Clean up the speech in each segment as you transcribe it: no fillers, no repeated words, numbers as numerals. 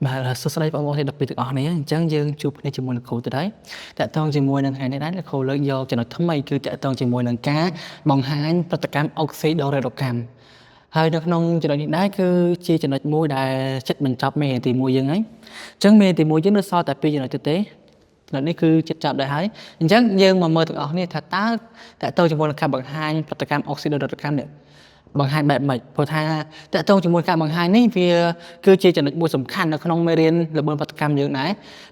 Bà số đây bọn thì đặc biệt ở này chẳng dương chụp này chỉ mùi là khổ từ đấy tại tông chỉ mùi lần hai này đấy là khổ lớn do cho nó thấm mây cứ tại tông chỉ mùi lần cá bằng hai tất cả oxy đồ ra độc cam hai nó không cho nó đấy cứ chia cho nó mùi đã chất mình chọc mê thì mùi dương ấy chẳng mê thì mùi chứ nó so tại vì nó thực tế làនេះគឺចិត្តចាប់ដែរហើយអញ្ចឹងយើងមកមើលទាំងអស់គ្នាថាតើតើតើជាមួយនឹងការបង្ហាញប្រតិកម្មអុកស៊ីដូរ៉កម្មនេះបង្ហាញបែបម៉េចព្រោះថាតើតើជាមួយការបង្ហាញនេះវាគឺជាចំណុចមួយសំខាន់នៅក្នុងមេរៀនល្បឿនប្រតិកម្មយើងដែរ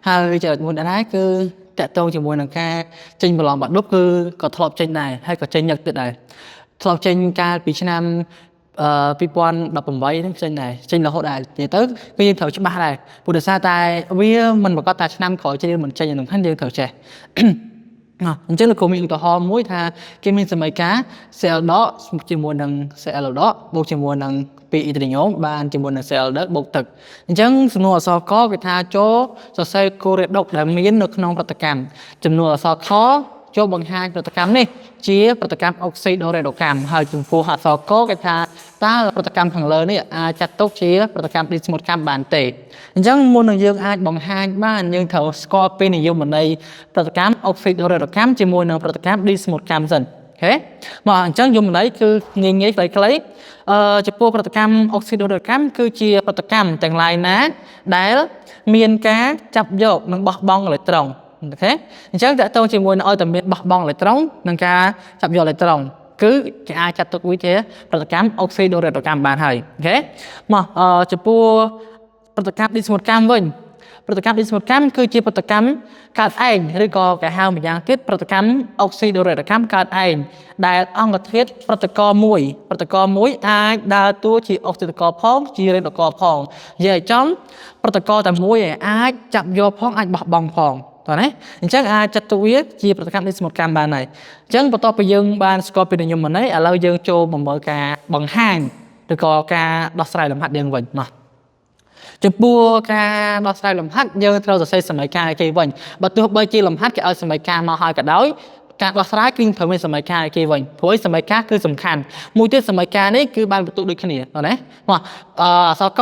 ហើយចំណុចមួយដែរគឺតើតើជាមួយនឹងការចេញប្រឡងបាក់ឌុបគឺក៏ធ្លាប់ចេញដែរហើយក៏ចេញញឹកទៀតដែរធ្លាប់ចេញកាលពីឆ្នាំ2018ហ្នឹងចេញដែរចេញរហូតដែរនិយាយទៅគឺយើងត្រូវច្បាស់ដែរព្រោះដោយសារតែវាមិនប្រកាសថាឆ្នាំក្រោយចេញឬមិនចេញហ្នឹងហ្នឹងយើងត្រូវចេះអញ្ចឹងលោកគ្រូមានឧទាហរណ៍មួយថាគេមានសម័យកាល cell dot ជាមួយនឹង cell dot បូកជាមួយនឹង2 hydronium បានជាមួយនឹង cell dot បូកទឹកអញ្ចឹងសំណួរអក្សរកគេថាចូលសរសេរគោរ៉េដុកដែលមាននៅក្នុងប្រតិកម្មចំនួនអក្សរខចូលបង្ហាញប្រតិកម្មនេះជាប្រតិកម្មអុកស៊ីដូរ៉េដូកម្មហើយចំពោះអក្សរកគេថាតើប្រតិកម្មខាងលើនេះអាចចាត់ទុកជាប្រតិកម្មឌីស្មូតកម្មបានទេអញ្ចឹងមុននឹងយើងអាចបង្ហាញបានយើងត្រូវស្គាល់ពីនិយមន័យប្រតិកម្មអុកស៊ីដូរ៉េដូកម្មជាមួយនឹងប្រតិកម្មឌីស្មូតកម្មសិនអូខេមកអញ្ចឹងនិយមន័យគឺងាយៗខ្លីៗចំពោះប្រតិកម្មអុកស៊ីដូរ៉េដូកម្មគឺជាប្រតិកម្មទាំងឡាយណាដែលមានការចាប់យកនិងបោះបង់អេឡិចត្រូនអូខេអញ្ចឹងតើតើជាមួយនឹងឲ្យតែមានបោះបង់អេឡិចត្រូននិងការចាប់យកអេឡិចត្រូនគឺគេអាចចាត់ទុកវាជាប្រតិកម្មអុកស៊ីដូរ៉េដូកម្មបានហើយអូខេមកចំពោះប្រតិកម្មឌីស្មូតកម្មវិញប្រតិកម្មឌីស្មូតកម្មគឺជាប្រតិកម្មកើតឯងឬក៏គេហៅម្យ៉ាងទៀតប្រតិកម្មអុកស៊ីដូរ៉េដូកម្មកើតឯងដែលអង្គធាតុប្រតិករមួយអាចដើរតួជាអុកស៊ីតករផងជារ៉េដូករផងនិយាយឲ្យចំប្រតិករតែមួយអាចចាប់យកផងអាចបោះបង់ផងតោះណាអញ្ចឹងអាចចាត់ទុកវាជាប្រតិកម្មឌីស្មូតកម្មបានហើយអញ្ចឹងបន្ទាប់ពីយើងបានស្គាល់ពីនិយមន័យឥឡូវយើងចូលមកមើលការបង្ហាញឬក៏ការដោះស្រាយលំហាត់យើងវិញមកចំពោះការដោះស្រាយលំហាត់យើងត្រូវសរសេរសម័យកាលគេវិញបើទោះបីជាលំហាត់គេឲ្យសម័យកាលមកហើយក៏ដោយការដោះស្រាយគឺត្រូវមានសម័យកាលគេវិញព្រោះសម័យកាលគឺសំខាន់មួយទៀតសម័យកាលនេះគឺបានបន្ទុកដូចគ្នាតោះណាមកអក្សរក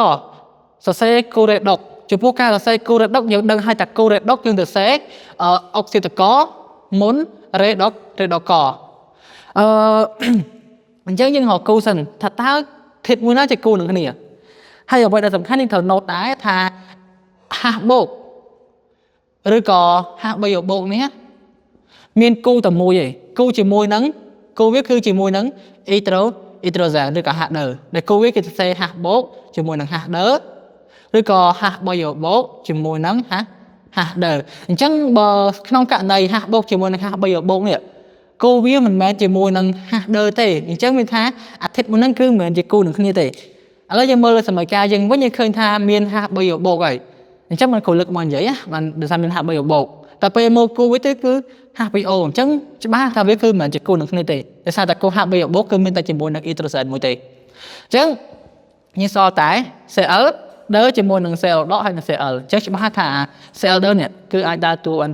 សរសេរគូរ៉េដុកចំពោះការសរសេរគូរ៉េដុកយើងដឹងហើយថាគូរ៉េដុកយើងសរសេរអុកស៊ីតករមុនរ៉េដុកអញ្ចឹងយើងរកគូសិនថាតើធាតុមួយណាជាគូនឹងគ្នាហើយអ្វីដែលសំខាន់យើងត្រូវ note ដែរថាហាស់បូកឬក៏ហាស់3បូកនេះមានគូតែមួយឯងគូជាមួយនឹងគូវាគឺជាមួយនឹងអ៊ីត្រូហ្សែនឬក៏ហាស់ដឺដែលគូវាគេសរសេរហាស់បូកជាមួយនឹងហាស់ដឺឬក៏ហាស់3បូកជាមួយនឹងហាស់ដឺអញ្ចឹងបើក្នុងករណីហាស់បូកជាមួយនឹងហាស់3បូកនេះគូវាមិនមែនជាមួយនឹងហាស់ដឺទេអញ្ចឹងមានថាអាធាតុមួយហ្នឹងគឺមិនមែនជាគូនឹងគ្នាទេឥឡូវយើងមើលសម័យកាលយើងវិញយើងឃើញថាមានហាស់3បូកហើយអញ្ចឹងមិនគ្រូលើកមកនិយាយបានដោយសារមានហាស់3បូកតែពេលមកគូវាទៅគឺហាស់2អូអញ្ចឹងច្បាស់ថាវាគឺមិនមែនជាគូនឹងគ្នាទេដោយសារតែគូហាស់3បូកគឺមានតែជាមួយនឹងអ៊ីត្រូសែនមួយទេអញ្ចឹងញ៉េសល់តែ Cl ដើរជាមួយនឹង Cl ដកហើយនឹង Cl អញ្ចឹងច្បាស់ថា Cl ដើរនេះគឺអាចដើរតួបាន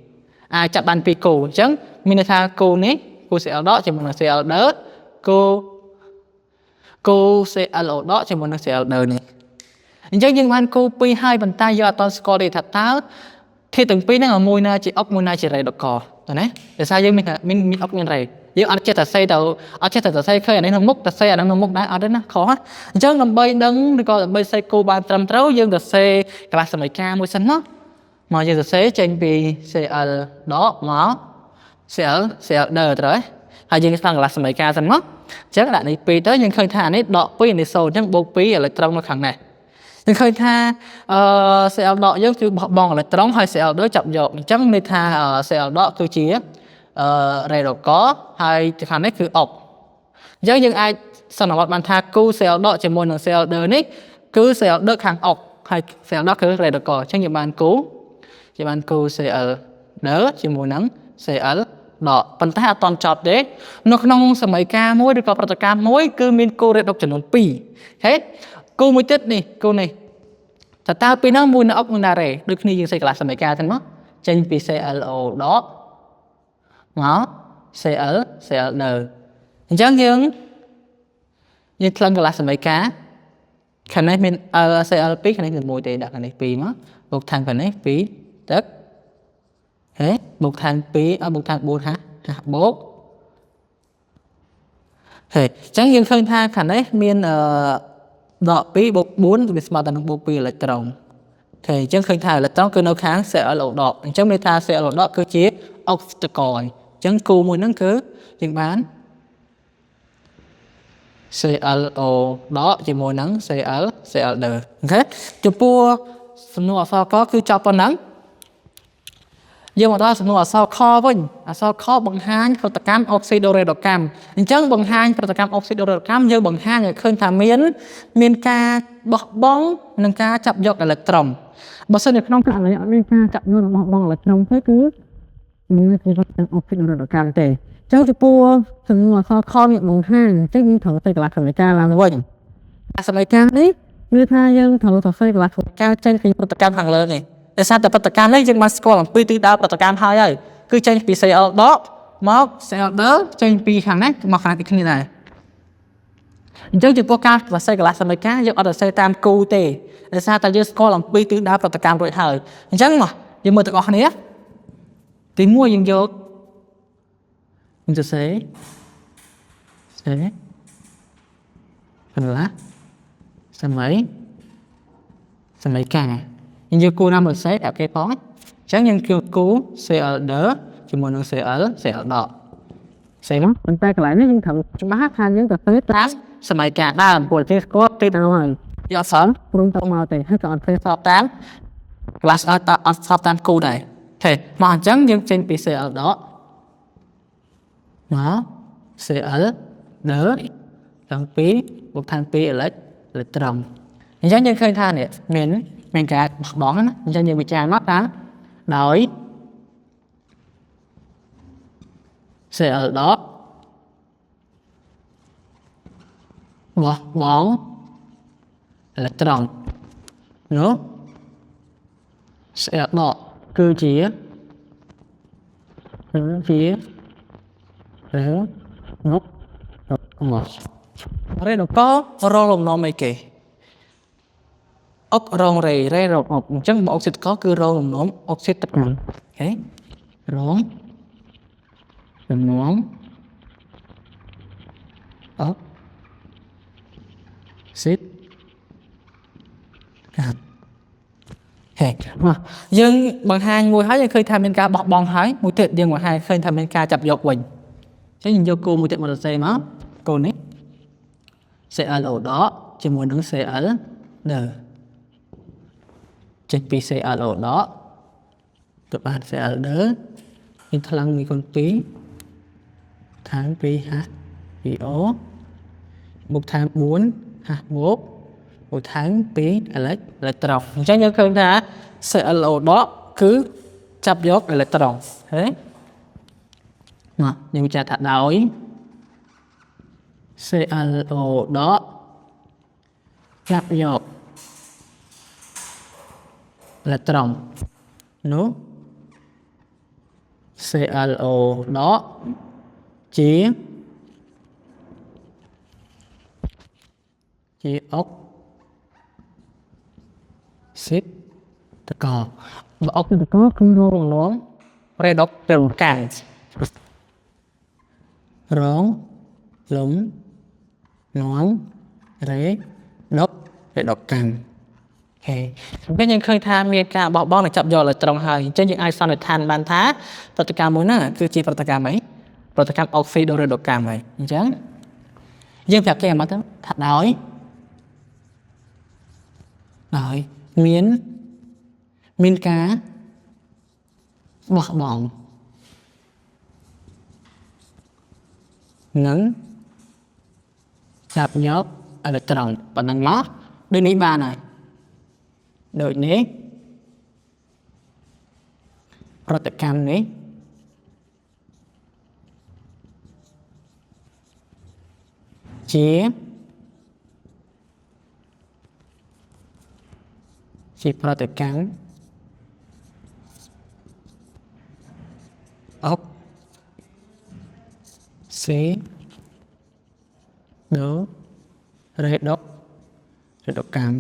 2អាចចាប់បាន2គូអញ្ចឹងមានន័យថាគូនេះគូ Cl ដកជាមួយនឹង Cl ដើរគូ Cl ដកជាមួយនឹង Cl ដើរនេះអញ្ចឹងយើងបានគូ2ហើយប៉ុន្តែយើងអត់ទាន់ស្គាល់ទេថាតើធាតុទាំងពីរហ្នឹងមួយណាជាអុកមួយណាជារ៉េដកតើណាដោយសារយើងមានអុកមានរ៉េយើងអត់ចេះតែសេទៅអត់ចេះតែសេឃើញអានេះក្នុងមុខតែសេអាហ្នឹងក្នុងមុខដែរអត់ទេណាខុសអញ្ចឹងដើម្បីដឹងឬក៏ដើម្បីសេគូបានត្រឹមត្រូវយើងទៅសេកន្លះសម័យកាលមួយសិនមកយើងសរសេរចេញពី Cl ដកមក Cl ដើរត្រូវហើយយើងស្ដាប់កន្លះសម័យកាលសិនមកអញ្ចឹងដាក់នេះ2ទៅយើងឃើញថាអានេះដក2នេះ0អញ្ចឹងបូក2អេឡិចត្រូននៅខាងនេះយើងឃើញថាCl ដកយើងគឺបោះបង់អេឡិចត្រូនហើយ Cl ដើរចាប់យកអញ្ចឹងន័យថា Cl ដកគឺជារ៉េដកហើយខាងនេះគឺអុកអញ្ចឹងយើងអាចសន្និដ្ឋានបានថាគូ Cl ដកជាមួយនឹង Cl ដើរនេះគឺ Cl ដើរខាងអុកហើយ Cl ដកគឺរ៉េដកអញ្ចឹងយើងបានគូ Cl ដើរជាមួយនឹង Cl ដកប៉ុន្តែអត់តន់ចប់ទេនៅក្នុងសម័យកាលមួយឬក៏ប្រតិកម្មមួយគឺមានគូរ៉េដុកចំនួន2ហេតុគូមួយទៀតនេះគូនេះតើពីហ្នឹងមួយនៅអុកមួយណារ៉េដូចគ្នាយើងសេកន្លះសម័យកាលហ្នឹងមកចេញពី ClO ដកមក Cl ដើរអញ្ចឹងយើងថ្លឹងកន្លះសម័យកាល ខាងនេះមាន LCL 2ខាងនេះគឺ1ទេដាក់ខាងនេះ2មកបូកខាងនេះ2ទឹកហេបូកខាង2បូកខាង4ហាបូកហេអញ្ចឹងយើងឃើញថាខាងនេះមានដក2បូក4វាស្មើទៅនឹងបូក2អេឡិចត្រូនអូខេអញ្ចឹងឃើញថាអេឡិចត្រូនគឺនៅខាង ClO ដកអញ្ចឹងមានថា ClO ដកគឺជាអុកស៊ីតកអញ្ចឹងគូមួយហ្នឹងគឺយើងបាន ClO ដកជាមួយនឹង Cl ដឺអូខេចំពោះសំណួរអក្សរកគឺចប់ប៉ុណ្ណឹងយើងមកដល់សំណួរអក្សរខវិញអក្សរខបង្ហាញប្រតិកម្មអុកស៊ីដូរ៉េតកម្មអញ្ចឹងបង្ហាញប្រតិកម្មអុកស៊ីដូរ៉េតកម្មយើងបង្ហាញឲ្យឃើញថាមានការបោះបង់និងការចាប់យកអេឡិចត្រូនបើសិននៅក្នុងករណីអត់មានការចាប់យកនិងបោះបង់អេឡិចត្រូនទេគឺមិនមានប្រតិកម្មអុកស៊ីដូរ៉េតកម្មទេអញ្ចឹងចំពោះសំណួរអក្សរខនេះបង្ហាញអញ្ចឹងយើងត្រូវទៅកន្លះសមីការឡើងវិញសមីការនេះគឺថាយើងត្រូវទៅសេកន្លះសមីការចេញពីប្រតិកម្មខាងលើនេះដោយសារតែប្រតិកម្មនេះយើងបានស្គាល់អំពីទិសដៅប្រតិកម្មហើយគឺចេញពី Cl ដកមក Cl ដឺចេញពីខាងនេះមកខាងនេះគ្នាដែរអញ្ចឹងចំពោះការសរសេរកន្លះសមីការយើងអត់សរសេរតាមគូទេដោយសារតែយើងស្គាល់អំពីទិសដៅប្រតិកម្មរួចហើយអញ្ចឹងមកយើងមើលទាំងអស់គ្នាទី1យើងយកសរសេរកន្លះសមីការយើងយកគូណាមកសេដាក់គេផងអញ្ចឹងយើងយកគូ Cl ដឺជាមួយនឹង Cl ដកសេមកប៉ុន្តែកន្លែងនេះយើងត្រូវច្បាស់ថាយើងទៅធ្វើតាមសមីការដើមព្រោះគេស្គាល់ទីទៅហើយយកអក្សរព្រមទៅមកទេហើយក៏អត់ធ្វើសបតាមកន្លះអត់សបតាមគូដែរអូខេមកអញ្ចឹងយើងចេញពី Cl ដកមក Cl ដឺទាំង2បូកខាង2អេឡិចត្រូនអញ្ចឹងយើងឃើញថានេះមានការបោះបង់ណាអញ្ចឹងយើងវិចារមកថាដោយ Cl ដកបោះបង់អេឡិចត្រូននោះ Cl ដកគឺជានោះមករេដករងលំនាំអីគេអុករងរេរងអុកអញ្ចឹងអុកស៊ីតកគឺរងលំនាំអុកស៊ីតកម្មអូខេរងលំនាំអុកស៊ីតកម្មហេមកយើងបង្ហាញមួយហើយយើងឃើញថាមានការបោះបង់ហើយមួយទៀតយើងបង្ហាញឃើញថាមានការចាប់យកវិញអញ្ចឹងយើងយកគោលមួយទៀតមកសរសេរមកគោលនេះ ClO ដកជាមួយនឹង Cl ដឺចេញពី Cl ដកទៅបាន Cl ដឺមានថ្លឹង1គុណ2ឋាន 2H 2O បូកឋាន 4H បូកឋាន2អេឡិចត្រូនអញ្ចឹងយើងឃើញថា ClO ដកគឺចាប់យកអេឡិចត្រូនហេមកយើងវិចារថាដោយ ClO ដកចាប់យកអេឡិចត្រូននោះ ClO ដកជាអុកស៊ីតកបើអុកស៊ីតកគឺរងលំនាំរេដុកទៅកាំងរងលំនាំរេដុកកាំងហេពេលយើងឃើញថាមានការបោះបង់និងចាប់យកអេឡិចត្រូនហើយអញ្ចឹងយើងអាចសន្និដ្ឋានបានថាប្រតិកម្មមួយហ្នឹងគឺជាប្រតិកម្មអីប្រតិកម្មអុកស៊ីដូរ៉េដុកកម្មហើយអញ្ចឹងយើងប្រាប់គេមកទៅថាដោយមានការបោះបង់និងចាប់យកអេឡិចត្រូនប៉ុណ្ណឹងមកដូចនេះបានហើយដូចនេះប្រតិកម្មនេះជាប្រតិកម្មអុកស៊ីដូរ៉េដុក រដកម្ម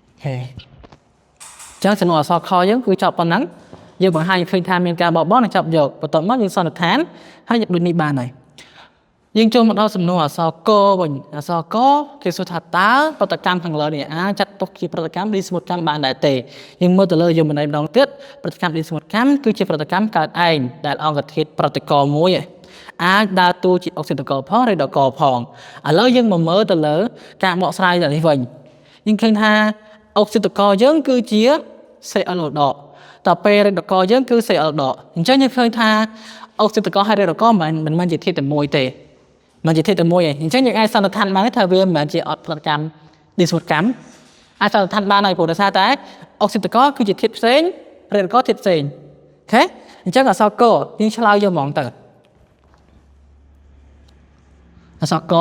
អូខេចឹងសំណួរអក្សរខយើងគឺចប់ប៉ុណ្ណឹងយើងបង្ហាញឃើញថាមានការបោះបង់និងចាប់យកបន្ទាប់មកយើងសន្និដ្ឋានហើយយកដូចនេះបានហើយយើងចូលមកដល់សំណួរអក្សរកវិញអក្សរកគេសួរថាតើប្រតិកម្មខាងលើនេះអាចចាត់ទុកជាប្រតិកម្មឌីសមុតកម្មបានដែរទេយើងមើលទៅលើយើងបណ្ដៃម្ដងទៀតប្រតិកម្មឌីសមុតកម្មគឺជាប្រតិកម្មកើតឯងដែលអង្គធាតុប្រតិករមួយអាចដើរតួជាអុកស៊ីតកផងឬដកផងឥឡូវយើងមកមើលទៅលើការបកស្រាយនេះវិញយើងឃើញថាអុកស៊ីតកយើងគឺជា Cl ដកតពេលរេដកយើងគឺ Cl ដកអញ្ចឹងយើងឃើញថាអុកស៊ីតកហើយរេដកមិនមែនជាធាតុតែមួយទេមិនជាធាតុតែមួយឯងអញ្ចឹងយើងអាចសន្និដ្ឋានបានថាវាមិនមែនជាអត់ផលិតកម្មឌីសមុតកម្មអាចសន្និដ្ឋានបានហើយព្រោះដោយសារតែអុកស៊ីតកគឺជាធាតុផ្សេងរេដកធាតុផ្សេងអូខេអញ្ចឹងអក្សរកយើងឆ្លើយយកហ្មងទៅអក្សរក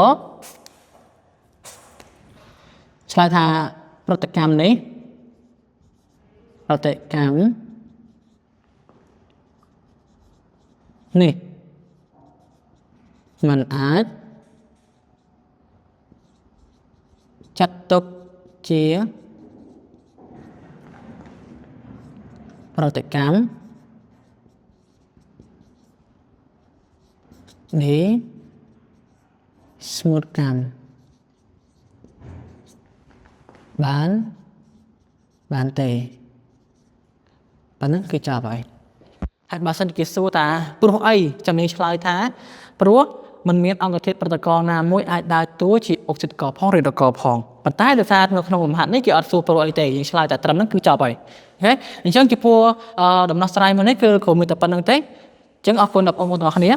ឆ្លើយថាប្រតិកម្មនេះប្រតិកម្មនេះมันអាចចាត់ទុកជាប្រតិកម្មនេះស្មុតកម្មបានទេប៉ុណ្ណឹងគឺចប់ហើយហើយបើសិនគេសួរថាព្រោះអីចាំយើងឆ្លើយថាព្រោះมันមានអង្គធាតុប្រតិករណាមួយអាចដើរតួជាអុកស៊ីតកផងរេដកផងប៉ុន្តែដោយសារនៅក្នុងលំហាត់នេះគេអត់សួរព្រោះអីទេយើងឆ្លើយតែត្រឹមហ្នឹងគឺចប់ហើយអូខេអញ្ចឹងចំពោះដំណោះស្រាយមួយនេះគឺគ្រូមានតែប៉ុណ្្នឹងទេអញ្ចឹងអរគុណដល់បងប្អូនទាំងអស់គ្នា